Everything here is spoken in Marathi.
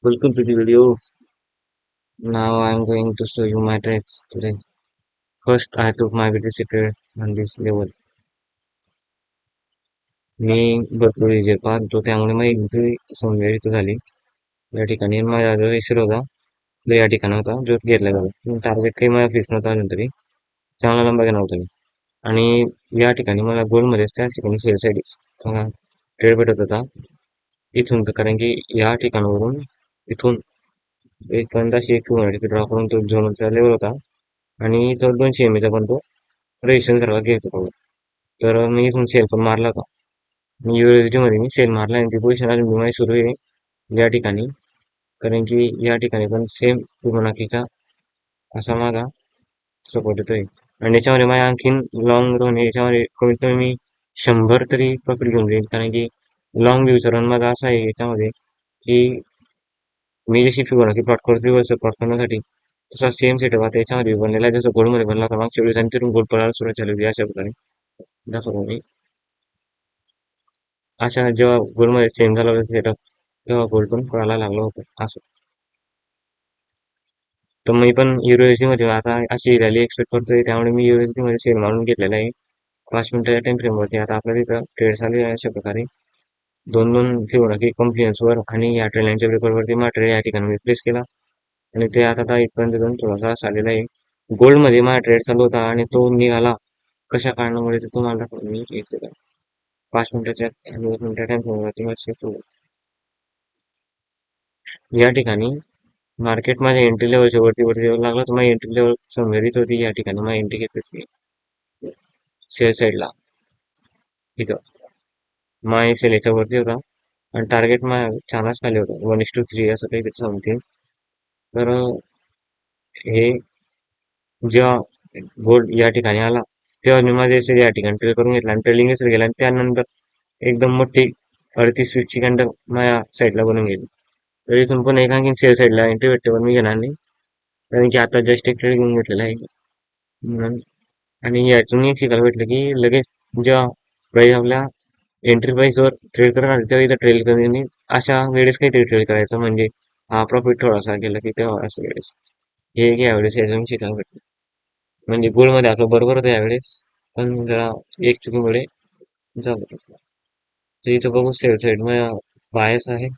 Welcome to the video. Now I'm going to show you my trades today. First, I took my BTC trade on this level. मी भरपूर जे पाहतो त्यामुळे मग एंट्री संवेदित झाली. या ठिकाणी माझा जो रेशर होता तो या ठिकाणी होता जो घेतला गेला. टार्गेट काही मला फिक्स नव्हता अजून तरी चांगला नंबर घेणार होता मी. आणि या ठिकाणी मला गोल्डमध्येच त्याच ठिकाणी सेल साईड ट्रेड भेटत होता इथून तर कारण की या ठिकाणावरून इथून एक पर्यंत अशी एक ड्रॉ करून तो झोनचा लेवल होता आणि तो 200 MA चा पण तो रजिस्ट्रेशन सारखा घ्यायचा होता. तर मी इथून सेल पण मारला होता. मी USD मध्ये मी सेल मारला आणि ती पोझिशन अजून मी माझी सुरू आहे या ठिकाणी. कारण की या ठिकाणी पण सेम फिबोनाकीचा असा माझा सपोर्ट येतोय आणि याच्यामध्ये माझ्या आणखीन लॉंग रन याच्यामध्ये कमीत कमी मी 100 तरी प्रॉफिट घेऊन जाईल. कारण की लॉंग व्ह्यूचा रन माझा असा आहे याच्यामध्ये की मी जशी फिबोनाकी प्लॉट करतो रिव्हर्सल प्लॉट करण्यासाठी तसा सेम सेटअप आता याच्यामध्ये बनलेला आहे. जसं गोल्डमध्ये बनला होता मागच्या वेळेस आणि तिथून गोल्ड पडायला सुरुवात झाली होती अशा प्रकारे दाखवतो मी. अशा जेव्हा गोल्डमध्ये सेम झाला होता सेटअप तेव्हा गोल्ड पण पडायला लागलं होतं असं. तर मी पण USD मध्ये आता अशी रॅली एक्सपेक्ट करतोय त्यामुळे मी USD मध्ये सेल मारून घेतलेला आहे 5 मिनिटाच्या टाइम फ्रेम वरती. आता आपल्या तिथं ट्रेड चालू आहे अशा प्रकारे दोन दोन फिबोनाकी कॉन्फिडन्सवर आणि या ट्रेड लाईनच्या ब्रेकवरती माझा ट्रेड या ठिकाणी मी प्लेस केला आणि ते आता इथपर्यंत जाऊन थोडासा आलेला आहे. गोल्डमध्ये माझा ट्रेड चालू होता आणि तो निघाला कशा कारणामुळे ते तुम्हाला दाखवतो मी एक सेकंड. 5 मिनिटाच्या आणि 1 मिनिटा टाइम फ्रेमवरती मला shift होईल. या ठिकाणी मार्केट माझ्या एंट्री लेवलच्या वरती वरती येऊ लागला तर माझी एंट्री लेवल समवेरीच होती. या ठिकाणी माझी एंट्री घेतली होती सेल साईडला इथं माझी सेल याच्या वरती होता आणि टार्गेट माझ्या छानच खाली होता 1:3 असं काही समथिंग. तर हे जेव्हा गोल्ड या ठिकाणी आला तेव्हा मी माझे असे या ठिकाणी ट्रेड करून घेतला आणि ट्रेलिंग असेल गेला आणि त्यानंतर एकदम मोठी 38-50 कॅन्डल माझ्या साईडला बनवून गेली. तर इथून पण एक आणखी सेल साईडला एंट्री भेटते पण मी घेणार नाही कारण की आता जस्ट एक ट्रेड घेऊन घेतलेला आहे म्हणून. आणि यातून एक शिकायला भेटलं की लगेच जेव्हा प्राईस आपल्या एंट्री प्राईस वर ट्रेड करणार तेव्हा इथं ट्रेड करणे अशा वेळेस काहीतरी ट्रेड करायचं म्हणजे हा प्रॉफिट थोडासा गेला की तेव्हा असं वेळेस हे एक यावेळेस यातून शिकायला भेटलं. म्हणजे गोलमध्ये आपलं बरोबर होतं यावेळेस पण जरा एक चुकीमुळे झालं. तर इथं बघू सेल साईड मध्ये बायस आहे